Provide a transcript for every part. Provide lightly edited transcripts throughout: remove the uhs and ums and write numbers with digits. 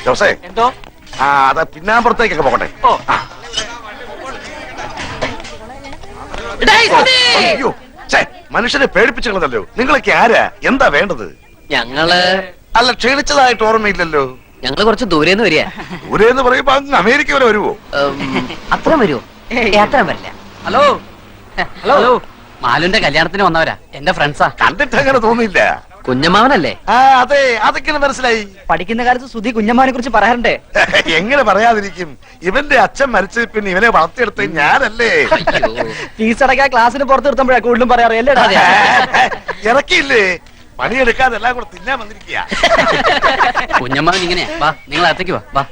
ജോസേ എന്തോ അത് പിന്നാമ്പുറത്തേക്കൊക്കെ പോകട്ടെ. അയ്യോ മനുഷ്യനെ പേടിപ്പിച്ചല്ലോ. നിങ്ങളൊക്കെ ആരാ? എന്താ വേണ്ടത്? ഞങ്ങള് അല്ല ക്ഷീണിച്ചതായിട്ട് ഓർമ്മയില്ലല്ലോ. ഞങ്ങള് കുറച്ച് ദൂരേന്ന് വരിക. ദൂരെന്ന് പറയുമ്പോ അങ്ങ് അമേരിക്ക വരെ വരുവോ? അത്ര വരുമോ? അത്ര വരില്ല. ഹലോ ഹലോ മാലുന്റെ കല്യാണത്തിന് വന്നവരാ, എന്റെ ഫ്രണ്ട്സാ. കണ്ടിട്ട് അങ്ങനെ തോന്നിയില്ല. കുഞ്ഞമ്മാവനല്ലേ? അതെ, അതൊക്കെ മനസ്സിലായി. പഠിക്കുന്ന കാലത്ത് സുധി കുഞ്ഞമ്മാനെ കുറിച്ച് പറയാറുണ്ട്. എങ്ങനെ പറയാതിരിക്കും? ഇവന്റെ അച്ഛൻ മരിച്ച പിന്നെ ഇവനെ വളർത്തിയെടുത്ത് ഞാനല്ലേ. ഫീസ് അടക്കാൻ ക്ലാസ്സിന് പുറത്ത് നിർത്തുമ്പോഴാ കൂടുതലും പറയാറ് അല്ലേ? ഇറക്കിയില്ലേ? പണിയെടുക്കാതെ എല്ലാം കൂടെ തിന്നാൻ വന്നിരിക്കുക. കുഞ്ഞമ്മാവൻ ഇങ്ങനെയാ. വാ, നിങ്ങൾ അകത്തേക്ക് വാ. വാ.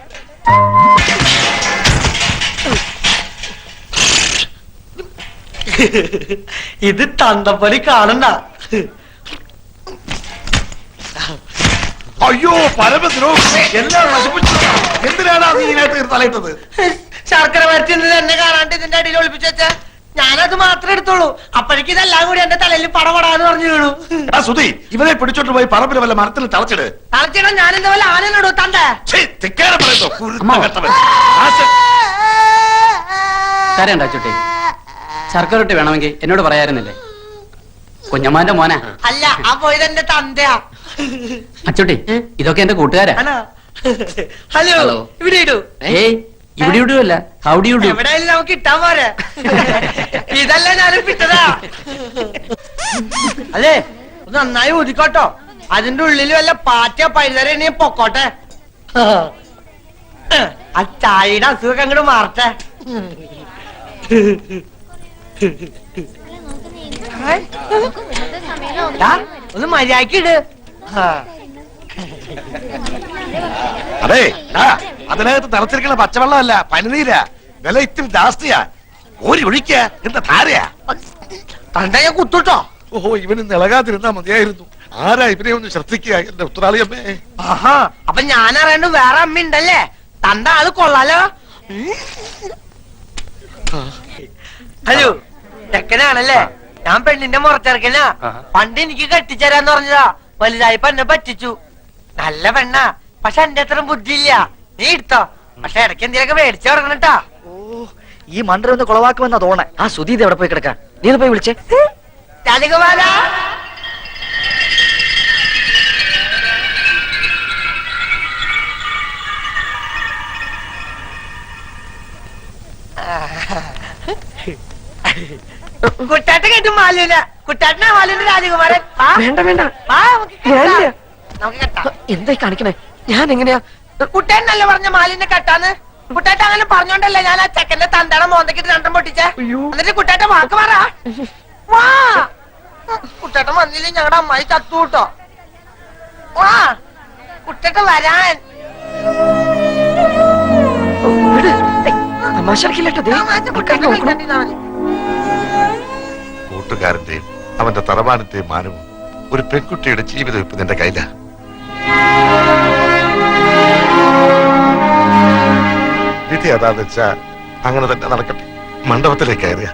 ഇത് തന്തപ്പൊലി കാണണ്ട. അയ്യോ പരമത്തിനോ എല്ലാം നശിപ്പിച്ചു. എന്തിനാണ് നീ ഇതിനകത്ത് തലയിട്ടത്? ശർക്കര വരച്ചിരുന്നത് എന്നെ കാണാണ്ട് ഇതിന്റെ അടിയിൽ ഒളിപ്പിച്ചു വെച്ച ഞാനത് മാത്രമേ എടുത്തോളൂ. അപ്പോഴേക്ക് ഇതെല്ലാം കൂടി എന്റെ തലയിൽ പടപടാന്ന് പറഞ്ഞു വീണു. സുധി, ഇവനെ പിടിച്ചോട്ട് പോയി പറമ്പിലെ വല്ല മരത്തിൽ തളച്ചിട്. തളച്ചിടാൻ ഞാൻ എന്താ പോലെ ആനനോടൂ തന്റെ കരയണ്ട ചുട്ടി. ശർക്കര റൊട്ടി വേണമെങ്കിൽ എന്നോട് പറയാറുന്നില്ലേ? കുഞ്ഞമ്മാന്റെ മോനാ. അല്ല, ആ പോയത് എന്റെ തന്തയാ. അച്ചുട്ടി, ഇതൊക്കെ എന്റെ കൂട്ടുകാരാ. ഹലോ, ഇവിടെ ഇടൂ. ഏയ്, ഇവിടെ ഇടുവല്ല, ഹൗഡി ഇടൂ. എവിടെയായാലും നമുക്ക് ഇട്ടാൻ പോരെ. ഇതല്ല ഞാനും പിട്ടതാ. അതെ, ഒന്ന് നന്നായി ഊതിക്കോട്ടോ. അതിന്റെ ഉള്ളിൽ വല്ല പാറ്റ പഴുതര പൊക്കോട്ടെ. ആ ചായയുടെ അസുഖം അങ്ങോട്ട് മാറട്ടെ. ഒന്ന് മര്യാദക്കിട്. അതെ, അതിനകത്ത് നിറച്ചിരിക്കുന്ന പച്ചവെള്ളമല്ല, പനിനീരാ. വില ഇത്തിരി ജാസ്തിയാ. ഓരി ഒഴിക്ക എന്താ ധാരയാ? തണ്ട ഞാൻ കുത്തുട്ടോ. ഓഹോ, ഇവന് നിളകാതിരുന്നാ മതിയായിരുന്നു. ആരാ ഇവനെ ഒന്ന് ശ്രദ്ധിക്കുക എന്റെ ഉത്തരാളിയമ്മേ. ആഹാ, അപ്പൊ ഞാൻ അറിയണ്ട വേറെ അമ്മ ഉണ്ടല്ലേ? തണ്ട ആള് കൊള്ളാലോ. ഹലോ, ചെക്കനാണല്ലേ? ഞാൻ പെണ്ണിന്റെ മുറച്ചെറുക്കനാ. പണ്ട് എനിക്ക് കെട്ടിച്ചേരാന്ന് പറഞ്ഞതാ. വലുതായപ്പോ എന്നെ പറ്റിച്ചു. നല്ല പെണ്ണാ, പക്ഷെ എന്റെ അത്ര ബുദ്ധിയില്ല. നീ എടുത്തോ, പക്ഷെ ഇടയ്ക്ക് എന്തെങ്കിലുമൊക്കെ മേടിച്ചു തുടങ്ങണട്ടാ. ഓ, ഈ മണ്ടർ ഒന്ന് കുളവാക്കുമെന്നാ തോന്നേ. ആ സുധി എവിടെ പോയി കിടക്കാൻ? നീ ഒന്ന് പോയി വിളിച്ചേ. രാജകുമാരാ, കുട്ടാട്ട കേട്ടും മാലൂല. കുട്ടാട്ടനാ മാലൂന്റെ രാജകുമാരൻ. വേണ്ട വേണ്ട, നമുക്ക് കെട്ടാം. എന്തായി കാണിക്കണേ? ഞാൻ എങ്ങനെയാ? കുട്ടേനല്ലേ പറഞ്ഞ മാലിന്റെ കെട്ടാന്ന്? കുട്ടാട്ട അങ്ങനെ പറഞ്ഞോണ്ടല്ലേ ഞാൻ ആ ചെക്കന്റെ തന്തയുടെ മോന്തക്കിട്ട് രണ്ടും പൊട്ടിച്ചേ. എന്നിട്ട് കുട്ടാട്ട വാക്ക് പറ. വാ, കുട്ടാട്ടൻ വന്നില്ലേ ഞങ്ങളുടെ അമ്മായി ചത്തു കൂട്ടോ. വാ, കുട്ടേട്ട വരാൻ. കൂട്ടുകാരന്റെയും അവന്റെ തറവാടിന്റെയും മാനവും ഒരു പെൺകുട്ടിയുടെ ജീവിതം ഇപ്പൊ നിന്റെ കയ്യിലാ. വിധി അതാന്ന് വെച്ചാ അങ്ങനെ തന്നെ നടക്കട്ടെ. മണ്ഡപത്തിലേക്ക് കയറുക.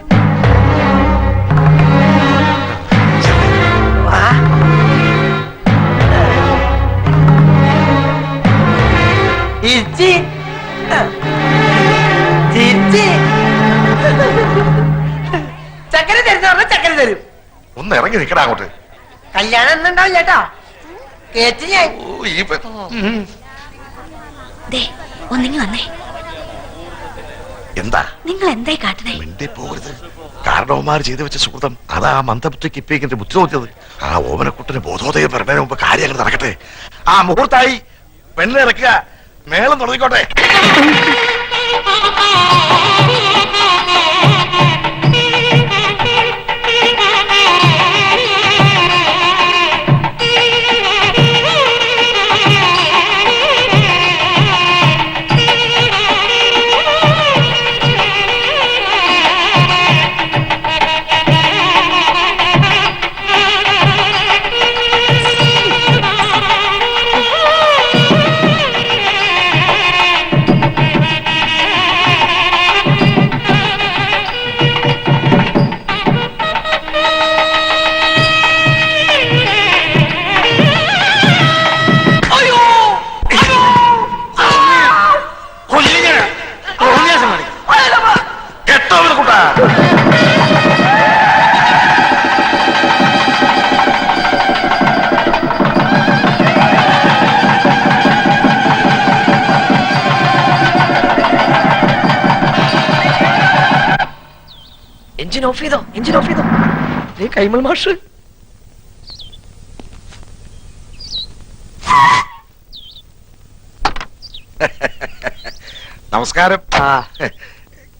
ചക്കര തരുന്ന ചക്കര തരും. ഒന്ന് ഇറങ്ങി നിൽക്കടാ അങ്ങോട്ട്. കല്യാണം എന്നുണ്ടാവും ചേട്ടാ. കേട്ട് ഞാൻ ഒന്നിങ്ങി വന്നേ. എന്താ നിങ്ങൾ എന്തായി കാട്ടണേ? മിണ്ടി പോകരുത്. കാരണവന്മാർ ചെയ്തു വെച്ച സുഹൃത്തം അതാ മന്ദബുദ്ധിക്ക് ഇപ്പിക്കിന്റെ ബുദ്ധി തോന്നിയത്. ആ ഓമനക്കുട്ടന് ബോധോദയം വരുന്നതിന് മുമ്പ് കാര്യങ്ങൾ നടക്കട്ടെ. ആ മുഹൂർത്തായി, പെണ്ണിനെ ഇറക്കുക, മേളം തുടങ്ങിക്കോട്ടെ. എഞ്ചിൻ ഓഫ് ചെയ്തോ, എഞ്ചിൻ ഓഫ് ചെയ്തോ. ദേ കൈമൾ മാഷ്. നമസ്കാരം. ആ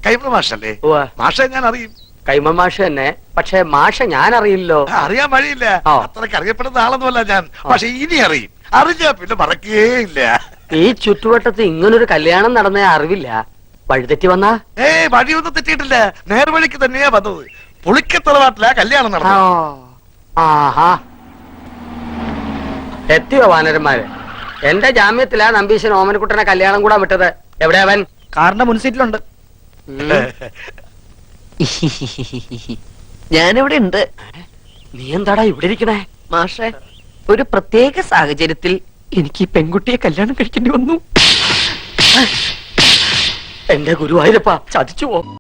കൈമൾ മാഷല്ലേ? ഉവ്വ. മാഷെ ഞാൻ അറിയും. കൈമ മാഷ് തന്നെ. പക്ഷെ മാഷ ഞാൻ അറിയില്ലോ. അറിയാൻ വഴിയില്ല. ഓ. അത്രക്ക് അറിയപ്പെടുന്ന ആളൊന്നുമല്ല ഞാൻ. പക്ഷെ ഇനി അറിയും. അറിഞ്ഞാ പിന്നെ മറക്കുകയില്ല. ഈ ചുറ്റുവട്ടത്ത് ഇങ്ങനൊരു കല്യാണം നടന്ന അറിവില്ല. വഴിതെറ്റി വന്നാ വഴിയൊന്നും തെറ്റിയിട്ടില്ല. നേർവഴിക്ക് തന്നെയാ വന്നത്. പുളിക്കത്തറവാട്ടിലാ കല്യാണം നടന്നത്. ആഹാ എത്തിയോ വാനരന്മാര്? എന്റെ ജാമ്യത്തിലാ നമ്പീശൻ ഓമനക്കുട്ടനെ കല്യാണം കൂടാൻ വിട്ടത്. എവിടെ അവൻ? കാറിന്റെ മുൻസീറ്റിലുണ്ട്. ഉം. ഞാനിവിടെ ഉണ്ട്. നീ എന്താടാ ഇവിടെ ഇരിക്കണേ? മാഷെ, ഒരു പ്രത്യേക സാഹചര്യത്തിൽ എനിക്ക് ഈ പെൺകുട്ടിയെ കല്യാണം കഴിക്കേണ്ടി വന്നു. എന്റെ ഗുരുവായൂരപ്പ ചതിച്ചുവോ?